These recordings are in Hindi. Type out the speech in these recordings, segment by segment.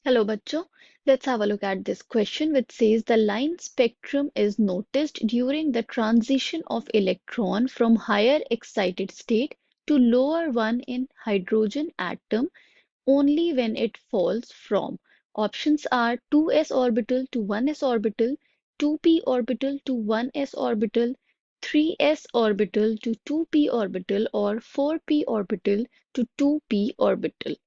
Hello, bachcho. Let's have a look at this question, which says the line spectrum is noticed during the transition of electron from higher excited state to lower one in hydrogen atom only when it falls from. Options are 2s orbital to 1s orbital, 2p orbital to 1s orbital, 3s orbital to 2p orbital, or 4p orbital to 2p orbital.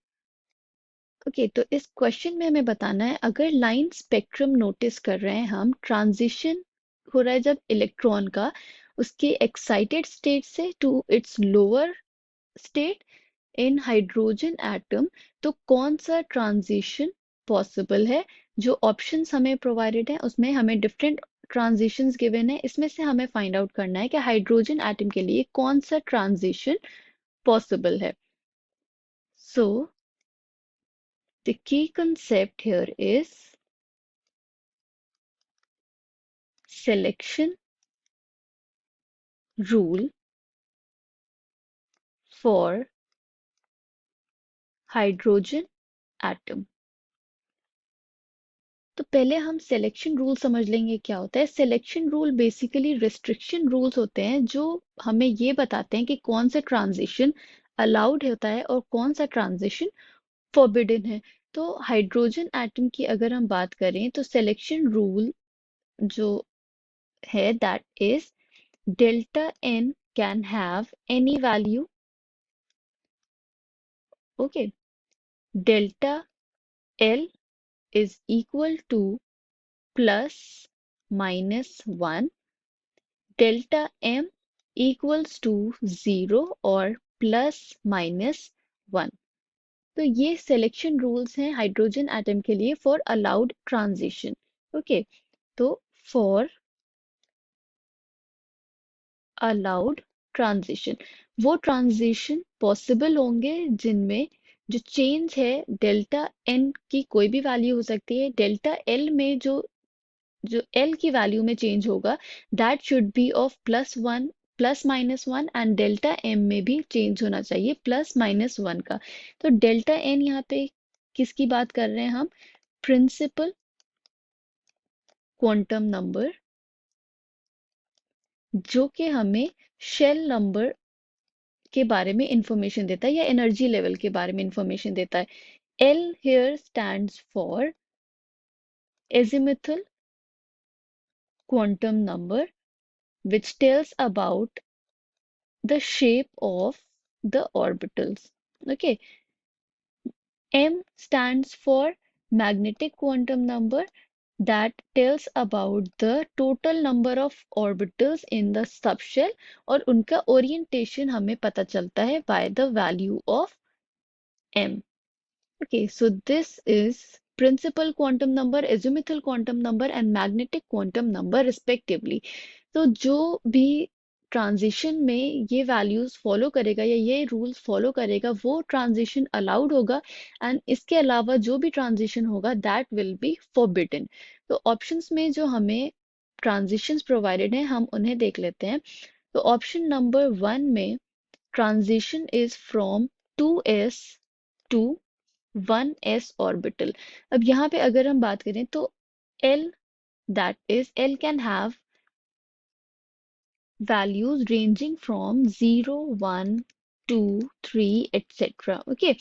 Okay तो इस क्वेश्चन में हमें बताना है अगर लाइन स्पेक्ट्रम नोटिस कर रहे हैं हम ट्रांजिशन हो रहा है जब इलेक्ट्रॉन का उसके एक्साइटेड स्टेट से to its lower state in hydrogen atom तो कौन सा ट्रांजिशन पॉसिबल है। जो ऑप्शंस हमें प्रोवाइडेड है उसमें हमें डिफरेंट ट्रांजिशंस गिवन है, इसमें से हमें फाइंड आउट करना है कि हाइड्रोजन एटम के लिए कौन सा ट्रांजिशन पॉसिबल है। सो the key concept here is selection rule for hydrogen atom। तो पहले हम सिलेक्शन रूल समझ लेंगे क्या होता है। Selection rule basically restriction rules होते हैं जो हमें ये बताते हैं कि कौन सा ट्रांजिशन अलाउड होता है और कौन सा ट्रांजिशन फॉरबिडन है। तो हाइड्रोजन एटम की अगर हम बात करें तो सिलेक्शन रूल जो है that is delta n can have any value. Okay, delta L is equal to plus minus 1, delta M equals to 0 और plus minus 1। तो ये सिलेक्शन रूल्स हैं हाइड्रोजन एटम के लिए फॉर अलाउड ट्रांजिशन। ओके, तो फॉर अलाउड ट्रांजिशन वो ट्रांजिशन पॉसिबल होंगे जिनमें जो चेंज है डेल्टा एन की कोई भी वैल्यू हो सकती है, डेल्टा एल में जो जो एल की वैल्यू में चेंज होगा that should be of plus one plus minus one and delta m में भी चेंज होना चाहिए प्लस माइनस वन का। तो डेल्टा एन यहाँ पे किसकी बात कर रहे हैं हम, प्रिंसिपल क्वांटम नंबर जो कि हमें शेल नंबर के बारे में इंफॉर्मेशन देता है या एनर्जी लेवल के बारे में इंफॉर्मेशन देता है। L here stands for azimuthal quantum number which tells about the shape of the orbitals. Okay, M stands for magnetic quantum number that tells about the total number of orbitals in the subshell और उनका orientation हमें पता चलता है by the value of M। Okay, so this is principal quantum number, azimuthal quantum number and magnetic quantum number respectively। तो जो भी ट्रांजिशन में ये वैल्यूज फॉलो करेगा या ये रूल्स फॉलो करेगा वो ट्रांजिशन अलाउड होगा एंड इसके अलावा जो भी ट्रांजिशन होगा दैट विल बी फॉरबिडन। तो ऑप्शंस में जो हमें ट्रांजिशंस प्रोवाइडेड हैं हम उन्हें देख लेते हैं। तो ऑप्शन नंबर वन में transition is from 2s to 1s orbital. अब यहाँ पे अगर हम बात करें तो L that is L can have values ranging from 0, 1, 2, 3, etc. Okay,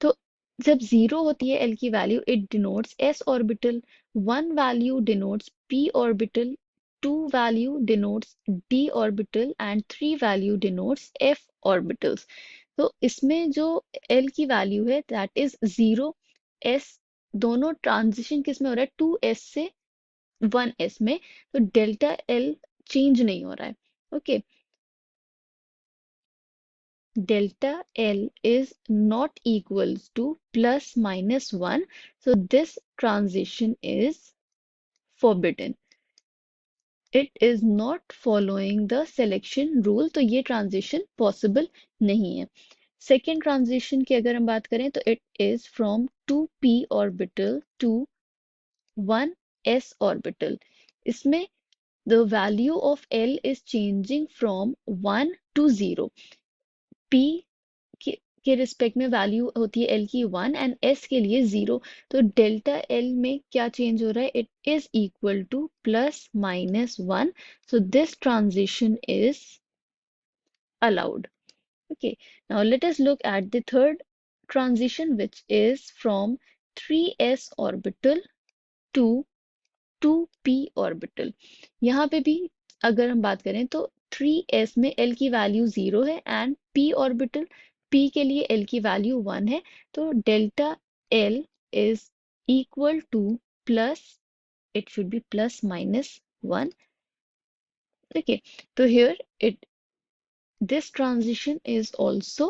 तो जब 0 होती है L की value it denotes s orbital, 1 value denotes p orbital, 2 value denotes d orbital and 3 value denotes f orbitals. तो इसमें जो L की वैल्यू है दैट इज 0 s, दोनों ट्रांजिशन किस में हो रहा है 2s से 1s में, तो डेल्टा L चेंज नहीं हो रहा है। Okay, delta L is not equals to plus minus 1, so this transition is forbidden. It is not following the selection rule, तो ये transition possible नहीं है। Second transition की अगर हम बात करें तो it is from 2p orbital to 1s orbital। इसमें the value of L is changing from 1 to 0। p के रिस्पेक्ट में वैल्यू होती है एल की 1 एंड एस के लिए 0। तो डेल्टा एल में क्या चेंज हो रहा है? It is equal two plus minus 1। So this transition is allowed. Okay, now let us look at the third transition, which is from 3s orbital to 2p orbital. यहाँ पे भी अगर हम बात करें तो 3s में l की वैल्यू 0 है एंड p ऑर्बिटल p के लिए l की वैल्यू 1 है। तो delta l is equal to plus, it should be plus minus 1. Okay, so here it this transition is also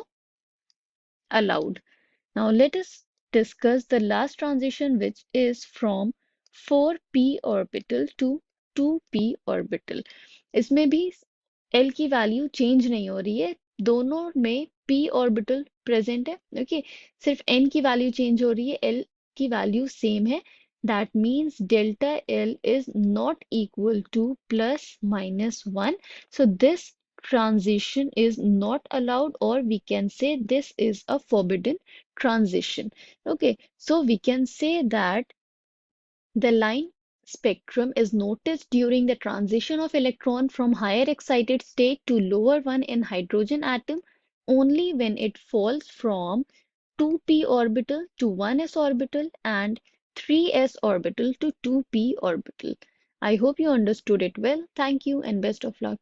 allowed. Now let us discuss the last transition, which is from 4p orbital to 2p orbital. इसमें भी L की वैल्यू चेंज नहीं हो रही है, दोनों में p ऑर्बिटल प्रेजेंट है। ओके, सिर्फ n की वैल्यू चेंज हो रही है, L की वैल्यू सेम है। That means delta L is not equal to plus minus 1. So this transition is not allowed, or we can say this is a forbidden transition. Okay, so we can say that the line spectrum is noticed during the transition of electron from higher excited state to lower one in hydrogen atom only when it falls from 2p orbital to 1s orbital and 3s orbital to 2p orbital. I hope you understood it well. Thank you and best of luck.